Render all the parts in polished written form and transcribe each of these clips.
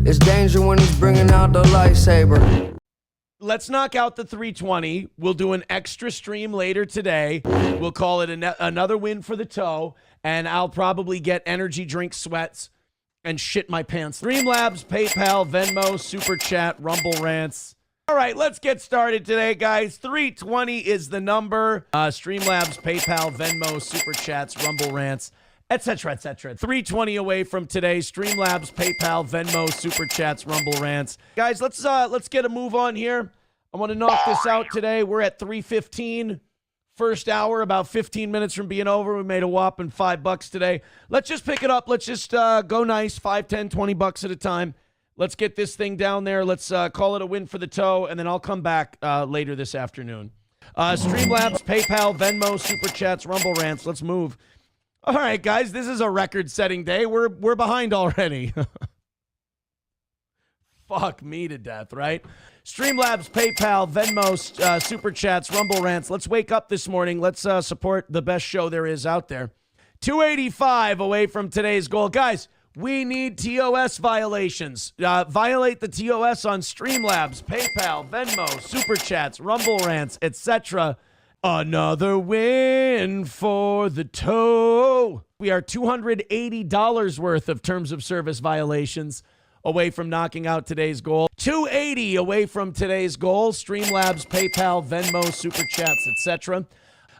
It's danger when he's bringing out the lightsaber. Let's knock out the 320. We'll do an extra stream later today. We'll call it another win for the toe, and I'll probably get energy drink sweats and shit my pants. Streamlabs, PayPal, Venmo, Super Chat, Rumble Rants. All right, let's get started today, guys. 320 is the number. Streamlabs, PayPal, Venmo, Super Chats, Rumble Rants, etc., etc. 320 away from today. Streamlabs, PayPal, Venmo, Super Chats, Rumble Rants. Guys, let's get a move on here. I want to knock this out today. We're at 3:15. First hour, about 15 minutes from being over. We made a whopping $5 today. Let's just pick it up. Let's just go nice, 5, 10, 20 bucks at a time. Let's get this thing down there. Let's call it a win for the toe, and then I'll come back later this afternoon. Streamlabs, PayPal, Venmo, Super Chats, Rumble Rants. Let's move. All right, guys, this is a record-setting day. We're behind already. Fuck me to death, right? Streamlabs, PayPal, Venmo, Super Chats, Rumble Rants. Let's wake up this morning. Let's support the best show there is out there. 285 away from today's goal. Guys, we need TOS violations. Violate the TOS on Streamlabs, PayPal, Venmo, Super Chats, Rumble Rants, etc. Another win for the toe. We are $280 worth of terms of service violations away from knocking out today's goal. 280 away from today's goal. Streamlabs, PayPal, Venmo, Super Chats, etc.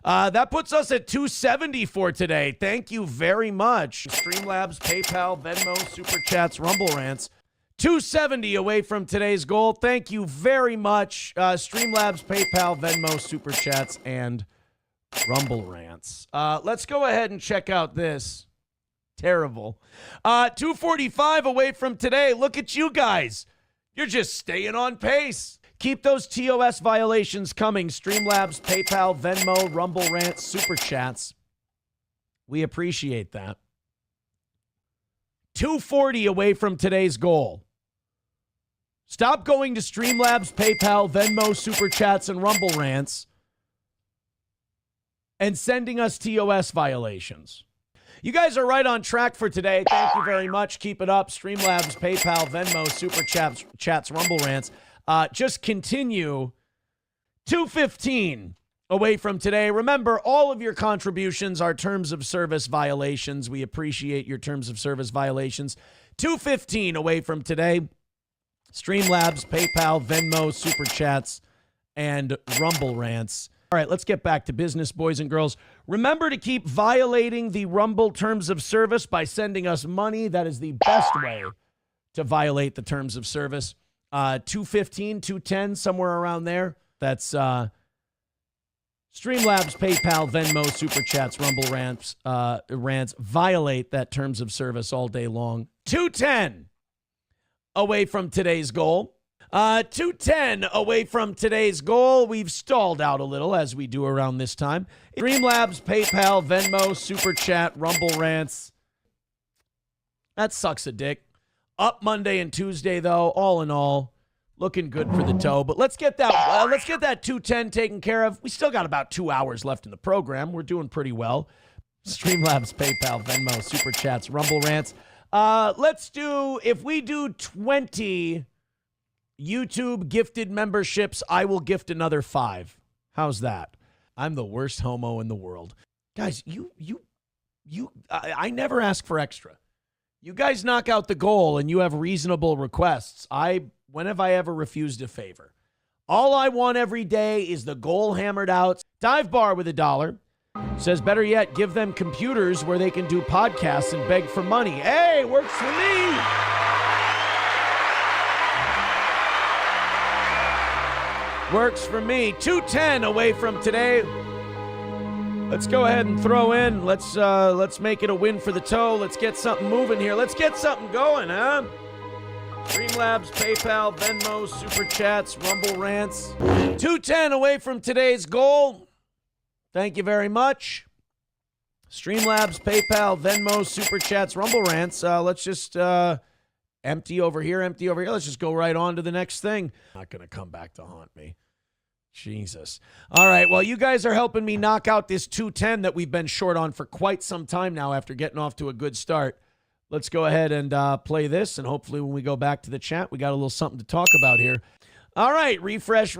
That puts us at 270 for today. Thank you very much. Streamlabs, PayPal, Venmo, Super Chats, Rumble Rants. 270 away from today's goal. Thank you very much. Streamlabs, PayPal, Venmo, Super Chats, and Rumble Rants. Let's go ahead and check out this. Terrible. 245 away from today. Look at you guys. You're just staying on pace. Keep those TOS violations coming. Streamlabs, PayPal, Venmo, Rumble Rants, Super Chats. We appreciate that. 240 away from today's goal. Stop going to Streamlabs, PayPal, Venmo, Super Chats, and Rumble Rants and sending us TOS violations. You guys are right on track for today. Thank you very much. Keep it up. Streamlabs, PayPal, Venmo, Super Chats, Rumble Rants. Just continue. 215 away from today. Remember, all of your contributions are terms of service violations. We appreciate your terms of service violations. 215 away from today. Streamlabs, PayPal, Venmo, Super Chats, and Rumble Rants. All right, let's get back to business, boys and girls. Remember to keep violating the Rumble terms of service by sending us money. That is the best way to violate the terms of service. 215, 210, somewhere around there. That's Streamlabs, PayPal, Venmo, Super Chats, Rumble Rants. Violate that terms of service all day long. 210 away from today's goal. 210 away from today's goal. We've stalled out a little, as we do around this time. Streamlabs, PayPal, Venmo, Super Chat, Rumble Rants. That sucks a dick. Up Monday and Tuesday, though. All in all, looking good for the toe. But let's get that 210 taken care of. We still got about 2 hours left in the program. We're doing pretty well. Streamlabs, PayPal, Venmo, Super Chats, Rumble Rants. If we do 20 YouTube gifted memberships, I will gift another 5. How's that? I'm the worst homo in the world. Guys, I never ask for extra. You guys knock out the goal and you have reasonable requests. When have I ever refused a favor? All I want every day is the goal hammered out. Dive Bar with $1 says, better yet, give them computers where they can do podcasts and beg for money. Hey, works for me. Works for me. 210 away from today. Let's go ahead and throw in. Let's make it a win for the toe. Let's get something moving here. Let's get something going, huh? Streamlabs, PayPal, Venmo, Super Chats, Rumble Rants. 210 away from today's goal. Thank you very much. Streamlabs, PayPal, Venmo, Super Chats, Rumble Rants. Let's just empty over here, empty over here. Let's just go right on to the next thing. Not going to come back to haunt me. Jesus. All right, well, you guys are helping me knock out this 210 that we've been short on for quite some time now after getting off to a good start. Let's go ahead and play this, and hopefully when we go back to the chat, we got a little something to talk about here. All right, refresh.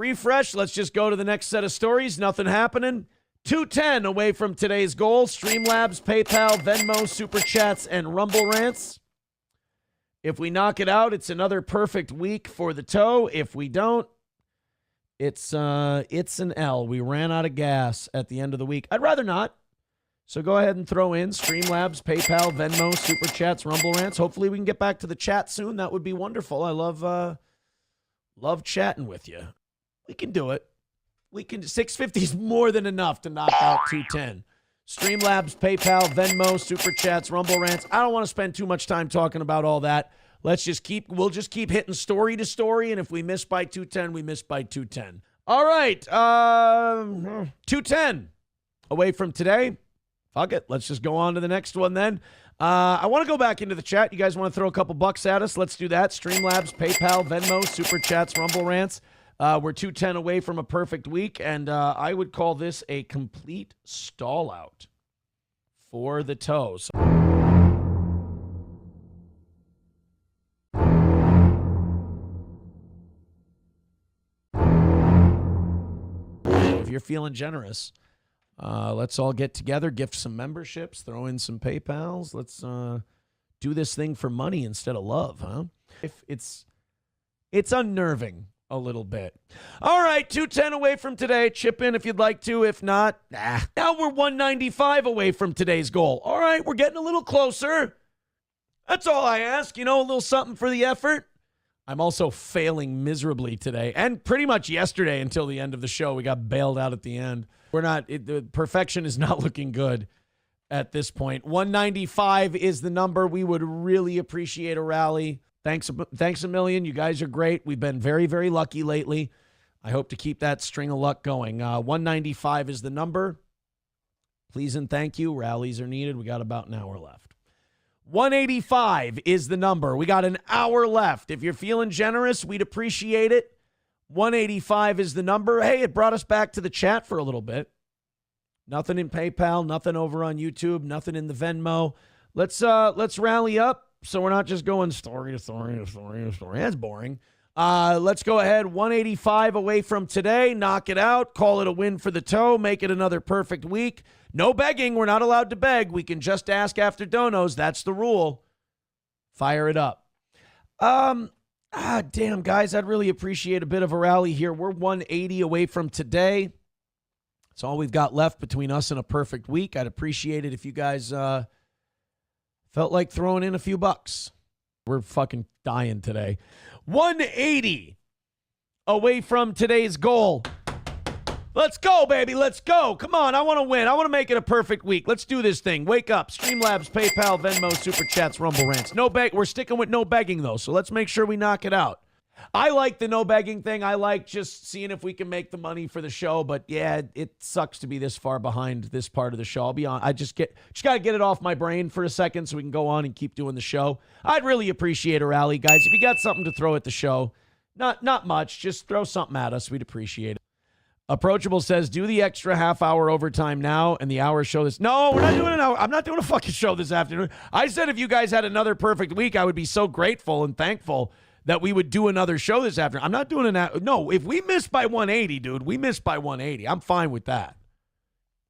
Let's just go to the next set of stories. Nothing happening. 210 away from today's goal. Streamlabs, PayPal, Venmo, Super Chats, and Rumble Rants. If we knock it out, it's another perfect week for the toe. If we don't, it's an L. We ran out of gas at the end of the week. I'd rather not. So go ahead and throw in Streamlabs, PayPal, Venmo, Super Chats, Rumble Rants. Hopefully we can get back to the chat soon. That would be wonderful. I love chatting with you. We can do it. 650 is more than enough to knock out 210. Streamlabs, PayPal, Venmo, Super Chats, Rumble Rants. I don't want to spend too much time talking about all that. We'll just keep hitting story to story, and if we miss by 210, we miss by 210. All right, 210 away from today. Fuck it. Let's just go on to the next one then. I want to go back into the chat. You guys want to throw a couple bucks at us? Let's do that. Streamlabs, PayPal, Venmo, Super Chats, Rumble Rants. We're 210 away from a perfect week, and I would call this a complete stall out for the toes. If you're feeling generous, let's all get together, gift some memberships, throw in some PayPals. Let's do this thing for money instead of love, huh? If it's unnerving a little bit. All right, 210 away from today. Chip in if you'd like to. If not, now we're 195 away from today's goal. All right, we're getting a little closer. That's all I ask. A little something for the effort. I'm also failing miserably today and pretty much yesterday until the end of the show. We got bailed out at the end. The perfection is not looking good at this point. 195 is the number. We would really appreciate a rally. Thanks a million. You guys are great. We've been very, very lucky lately. I hope to keep that string of luck going. 195 is the number. Please and thank you. Rallies are needed. We got about an hour left. 185 is the number. We got an hour left. If you're feeling generous, we'd appreciate it. 185 is the number. Hey, it brought us back to the chat for a little bit. Nothing in PayPal, nothing over on YouTube, nothing in the Venmo. Let's rally up so we're not just going story to story to story to story. That's boring. Let's go ahead. 185 away from today. Knock it out. Call it a win for the toe. Make it another perfect week. No begging. We're not allowed to beg. We can just ask after donos. That's the rule. Fire it up. Damn, guys, I'd really appreciate a bit of a rally here. We're 180 away from today. That's all we've got left between us and a perfect week. I'd appreciate it if you guys felt like throwing in a few bucks. We're fucking dying today. 180 away from today's goal. Let's go, baby. Let's go. Come on. I want to win. I want to make it a perfect week. Let's do this thing. Wake up. Streamlabs, PayPal, Venmo, Super Chats, Rumble Rants. No beg. We're sticking with no begging, though, so let's make sure we knock it out. I like the no begging thing. I like just seeing if we can make the money for the show, but yeah, it sucks to be this far behind this part of the show. I'll be on. I just got to get it off my brain for a second so we can go on and keep doing the show. I'd really appreciate a rally, guys. If you got something to throw at the show, not much, just throw something at us. We'd appreciate it. Approachable says, do the extra half-hour overtime now and the hour show this. No, we're not doing an hour. I'm not doing a fucking show this afternoon. I said if you guys had another perfect week, I would be so grateful and thankful that we would do another show this afternoon. I'm not doing an. No, if we miss by 180, dude, we miss by 180. I'm fine with that.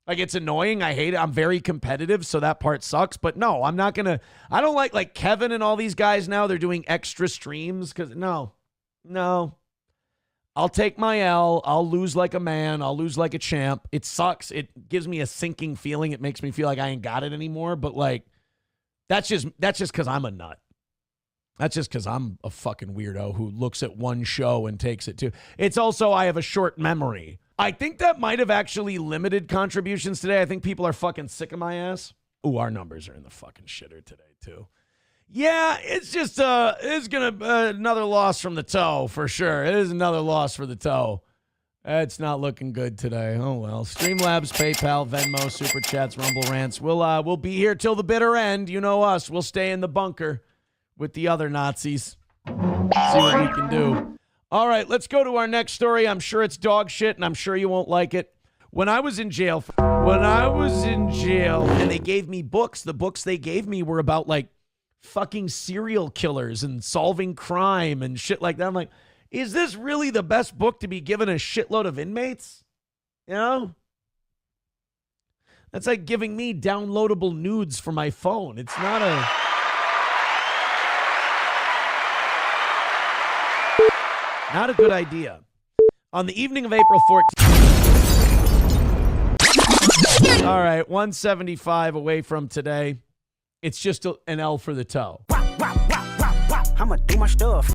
Like, it's annoying. I hate it. I'm very competitive, so that part sucks. But no, I'm not going to. I don't like Kevin and all these guys now. They're doing extra streams because no. I'll take my L. I'll lose like a man. I'll lose like a champ. It sucks. It gives me a sinking feeling. It makes me feel like I ain't got it anymore. But like, that's just because I'm a nut. That's just because I'm a fucking weirdo who looks at one show and takes it too. It's also I have a short memory. I think that might have actually limited contributions today. I think people are fucking sick of my ass. Ooh, our numbers are in the fucking shitter today too. Yeah, it's just it's gonna another loss from the toe for sure. It is another loss for the toe. It's not looking good today. Oh well. Streamlabs, PayPal, Venmo, Super Chats, Rumble Rants. We'll be here till the bitter end. You know us. We'll stay in the bunker with the other Nazis. See what we can do. All right, let's go to our next story. I'm sure it's dog shit, and I'm sure you won't like it. When I was in jail, and they gave me books, the books they gave me were about like fucking serial killers and solving crime and shit like that. I'm like, is this really the best book to be given a shitload of inmates? You know? That's like giving me downloadable nudes for my phone. It's not a good idea. On the evening of April 14th. All right, 175 away from today. It's just an L for the toe. I'ma do my stuff.